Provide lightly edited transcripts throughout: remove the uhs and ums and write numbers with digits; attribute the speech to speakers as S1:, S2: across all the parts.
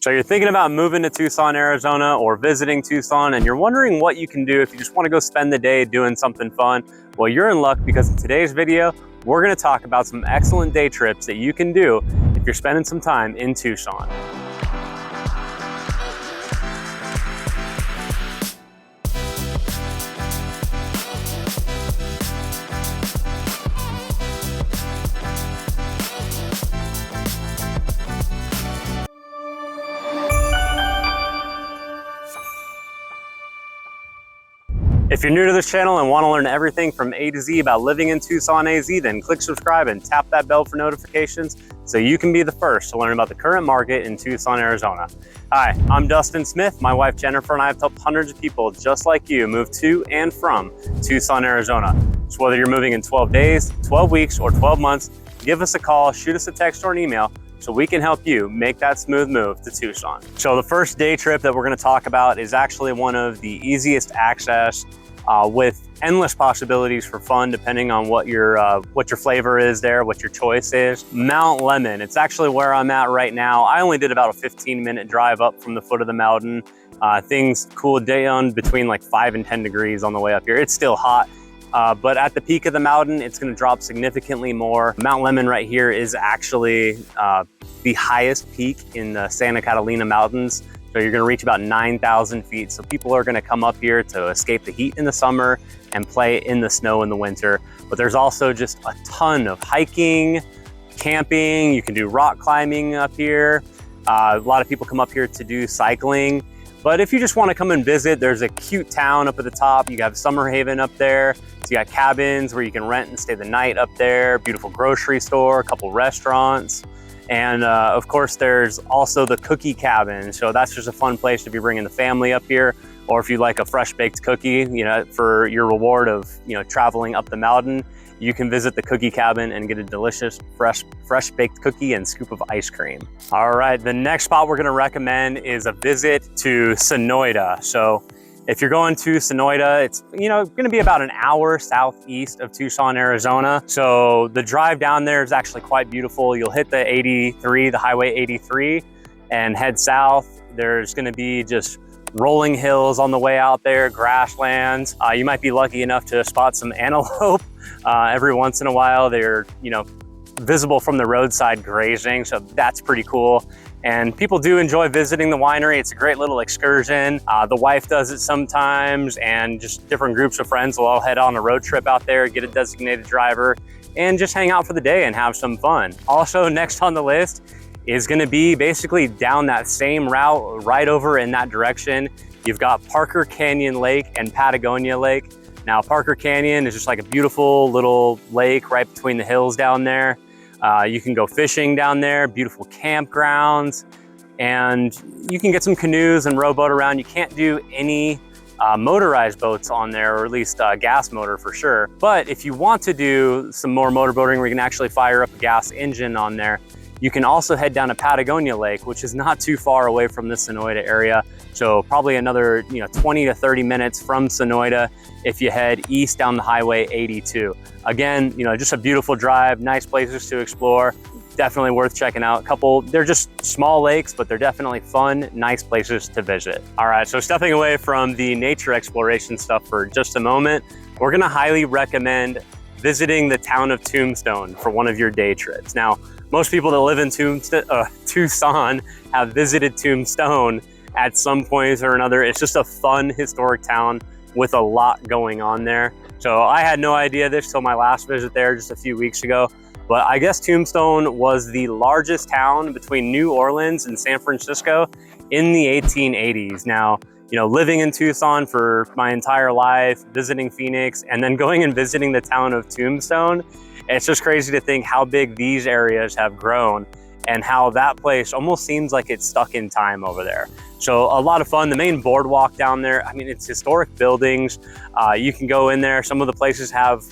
S1: So you're thinking about moving to Tucson, Arizona, or visiting Tucson, and you're wondering what you can do if you just want to go spend the day doing something fun. Well, you're in luck, because in today's video, we're going to talk about some excellent day trips that you can do if you're spending some time in Tucson. If you're new to this channel and want to learn everything from A to Z about living in Tucson AZ, then click subscribe and tap that bell for notifications so you can be the first to learn about the current market in Tucson, Arizona. Hi, I'm Dustin Smith. My wife Jennifer and I have helped hundreds of people just like you move to and from Tucson, Arizona. So whether you're moving in 12 days, 12 weeks, or 12 months, give us a call, shoot us a text or an email, so we can help you make that smooth move to Tucson. So the first day trip that we're going to talk about is actually one of the easiest access with endless possibilities for fun, depending on what your flavor is there, what your choice is. Mount Lemmon, it's actually where I'm at right now. I only did about a 15-minute drive up from the foot of the mountain. Things cooled down between like 5 and 10 degrees on the way up here. It's still hot. But at the peak of the mountain, it's going to drop significantly more. Mount Lemmon right here is actually the highest peak in the Santa Catalina Mountains. So you're going to reach about 9,000 feet. So people are going to come up here to escape the heat in the summer and play in the snow in the winter. But there's also just a ton of hiking, camping. You can do rock climbing up here. A lot of people come up here to do cycling. But if you just want to come and visit, there's a cute town up at the top. You have Summer Haven up there. So you got cabins where you can rent and stay the night up there. Beautiful grocery store, a couple restaurants. And of course, there's also the cookie cabin. So that's just a fun place to be bringing the family up here. Or if you like a fresh baked cookie, for your reward of, traveling up the mountain, you can visit the cookie cabin and get a delicious fresh baked cookie and scoop of ice cream. All right, the next spot we're gonna recommend is a visit to Sonoita. So if you're going to Sonoita, it's gonna be about an hour southeast of Tucson, Arizona. So the drive down there is actually quite beautiful. You'll hit the 83, the Highway 83, and head south. There's gonna be just rolling hills on the way out there, grasslands. You might be lucky enough to spot some antelope every once in a while. They're visible from the roadside grazing, so that's pretty cool. And people do enjoy visiting the winery. It's a great little excursion. The wife does it sometimes, and just different groups of friends will all head on a road trip out there, get a designated driver, and just hang out for the day and have some fun. Also, next on the list is gonna be basically down that same route, right over in that direction. You've got Parker Canyon Lake and Patagonia Lake. Now, Parker Canyon is just like a beautiful little lake right between the hills down there. You can go fishing down there, beautiful campgrounds, and you can get some canoes and rowboat around. You can't do any motorized boats on there, or at least gas motor for sure. But if you want to do some more motorboating where you can actually fire up a gas engine on there, you can also head down to Patagonia Lake, which is not too far away from the Sonoita area. So probably another 20 to 30 minutes from Sonoita if you head east down the Highway 82. Again, just a beautiful drive, nice places to explore, definitely worth checking out. They're just small lakes, but they're definitely fun, nice places to visit. All right, so stepping away from the nature exploration stuff for just a moment, we're gonna highly recommend visiting the town of Tombstone for one of your day trips. Now, most people that live in Tucson have visited Tombstone at some point or another. It's just a fun historic town with a lot going on there. So I had no idea this till my last visit there just a few weeks ago. But I guess Tombstone was the largest town between New Orleans and San Francisco in the 1880s. Now, living in Tucson for my entire life, visiting Phoenix, and then going and visiting the town of Tombstone, it's just crazy to think how big these areas have grown and how that place almost seems like it's stuck in time over there. So a lot of fun. The main boardwalk down there, it's historic buildings. You can go in there. Some of the places have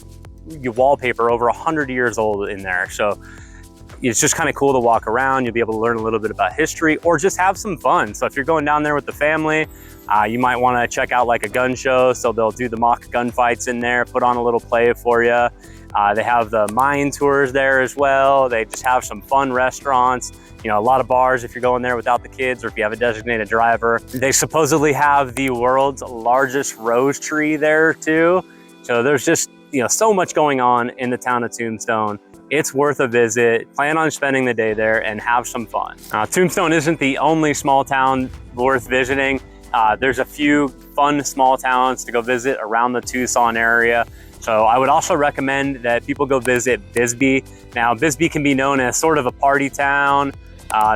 S1: wallpaper over 100 years old in there. So it's just kind of cool to walk around. You'll be able to learn a little bit about history or just have some fun. So if you're going down there with the family, you might want to check out like a gun show. So they'll do the mock gunfights in there, put on a little play for you. They have the mine tours there as well. They just have some fun restaurants. You know, a lot of bars if you're going there without the kids or if you have a designated driver. They supposedly have the world's largest rose tree there too. So there's just, you know, so much going on in the town of Tombstone. It's worth a visit. Plan on spending the day there and have some fun. Tombstone isn't the only small town worth visiting. There's a few fun small towns to go visit around the Tucson area. So I would also recommend that people go visit Bisbee. Now, Bisbee can be known as sort of a party town.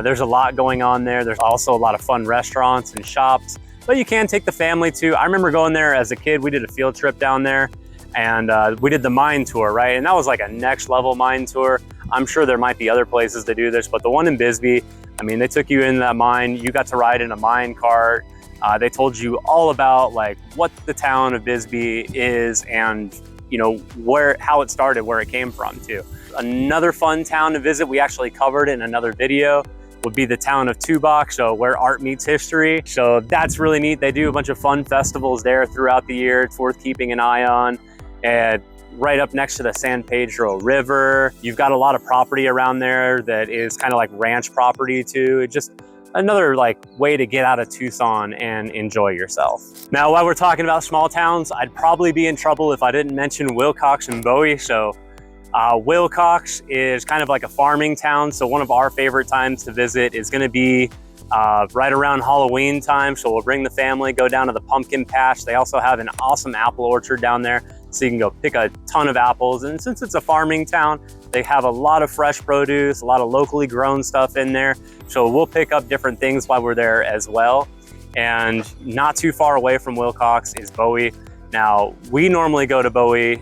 S1: There's a lot going on there. There's also a lot of fun restaurants and shops, but you can take the family too. I remember going there as a kid. We did a field trip down there and we did the mine tour, right? And that was like a next level mine tour. I'm sure there might be other places to do this, but the one in Bisbee, I mean, they took you in that mine. You got to ride in a mine cart. They told you all about like what the town of Bisbee is and you know, how it started, where it came from too. Another fun town to visit, we actually covered in another video, would be the town of Tucson, so where art meets history. So that's really neat. They do a bunch of fun festivals there throughout the year. It's worth keeping an eye on. And right up next to the San Pedro River, you've got a lot of property around there that is kind of like ranch property too. It just another like way to get out of Tucson and enjoy yourself. Now, while we're talking about small towns, I'd probably be in trouble if I didn't mention Wilcox and Bowie. So Wilcox is kind of like a farming town. So one of our favorite times to visit is gonna be right around Halloween time. So we'll bring the family, go down to the pumpkin patch. They also have an awesome apple orchard down there. So you can go pick a ton of apples. And since it's a farming town, they have a lot of fresh produce, a lot of locally grown stuff in there. So we'll pick up different things while we're there as well. And not too far away from Wilcox is Bowie. Now, we normally go to Bowie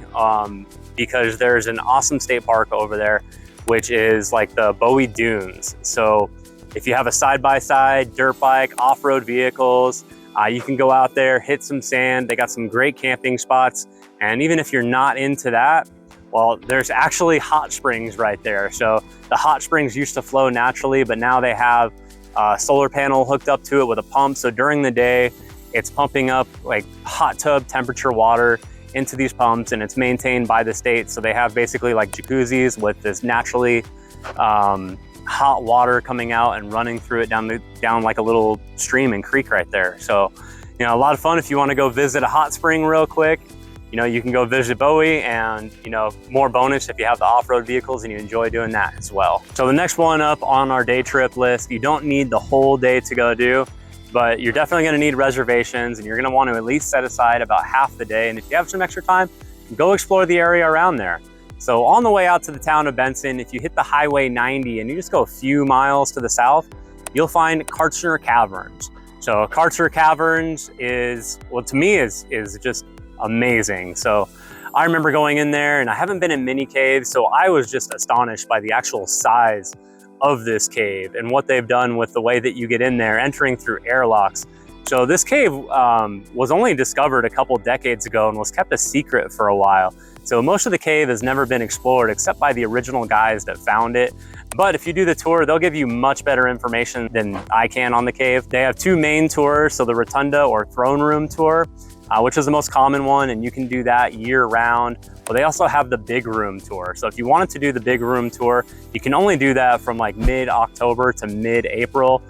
S1: because there's an awesome state park over there, which is like the Bowie Dunes. So if you have a side-by-side, dirt bike, off-road vehicles, you can go out there, hit some sand. They got some great camping spots. And even if you're not into that, well, there's actually hot springs right there. So the hot springs used to flow naturally, but now they have a solar panel hooked up to it with a pump. So during the day, it's pumping up like hot tub temperature water into these pumps, and it's maintained by the state. So they have basically like jacuzzis with this naturally hot water coming out and running through it down like a little stream and creek right there. So, you know, a lot of fun if you want to go visit a hot spring real quick. You know, you can go visit Bowie, and, you know, more bonus if you have the off-road vehicles and you enjoy doing that as well. So the next one up on our day trip list, you don't need the whole day to go do, but you're definitely going to need reservations, and you're going to want to at least set aside about half the day. And if you have some extra time, go explore the area around there. So on the way out to the town of Benson, if you hit the Highway 90 and you just go a few miles to the south, you'll find Cartier Caverns. So Cartier Caverns is, well, to me is just amazing. So I remember going in there, and I haven't been in many caves, so I was just astonished by the actual size of this cave and what they've done with the way that you get in there, entering through airlocks. So this cave was only discovered a couple decades ago and was kept a secret for a while. So most of the cave has never been explored except by the original guys that found it. But if you do the tour, they'll give you much better information than I can on the cave. They have two main tours, so the Rotunda or Throne Room tour, which is the most common one, and you can do that year round. Well, they also have the Big Room tour. So if you wanted to do the Big Room tour, you can only do that from like mid-October to mid-April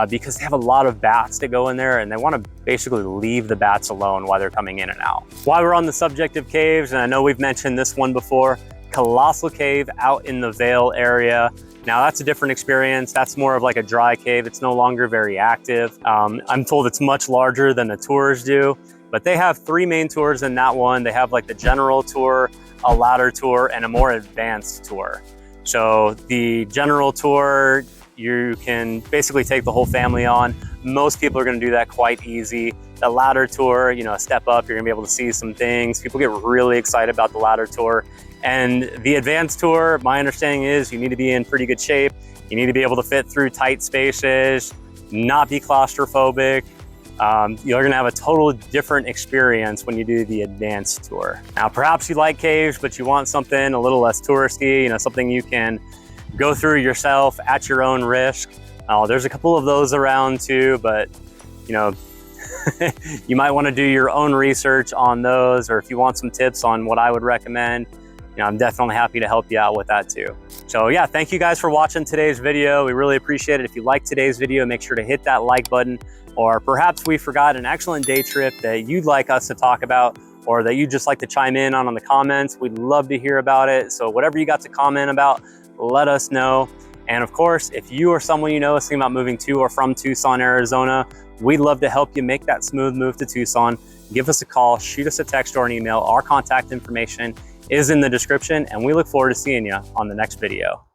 S1: because they have a lot of bats that go in there, and they want to basically leave the bats alone while they're coming in and out. While we're on the subject of caves, and I know we've mentioned this one before, Colossal Cave out in the Vail area. Now that's a different experience. That's more of like a dry cave. It's no longer very active. I'm told it's much larger than the tours do, but they have three main tours in that one. They have like the general tour, a ladder tour, and a more advanced tour. So the general tour, you can basically take the whole family on. Most people are gonna do that quite easy. The ladder tour, you know, a step up, you're gonna be able to see some things. People get really excited about the ladder tour. And the advanced tour, my understanding is you need to be in pretty good shape. You need to be able to fit through tight spaces, not be claustrophobic. You're gonna have a total different experience when you do the advanced tour. Now, perhaps you like caves, but you want something a little less touristy, you know, something you can go through yourself at your own risk. There's a couple of those around too, but you know, you might want to do your own research on those, or if you want some tips on what I would recommend, you I'm definitely happy to help you out with that too. So yeah, thank you guys for watching today's video. We really appreciate it. If you liked today's video, make sure to hit that like button, or perhaps we forgot an excellent day trip that you'd like us to talk about, or that you'd just like to chime in on the comments. We'd love to hear about it. So whatever you got to comment about, let us know. And of course, if you or someone you know is thinking about moving to or from Tucson, Arizona, we'd love to help you make that smooth move to Tucson. Give us a call, shoot us a text or an email. Our contact information is in the description, and we look forward to seeing you on the next video.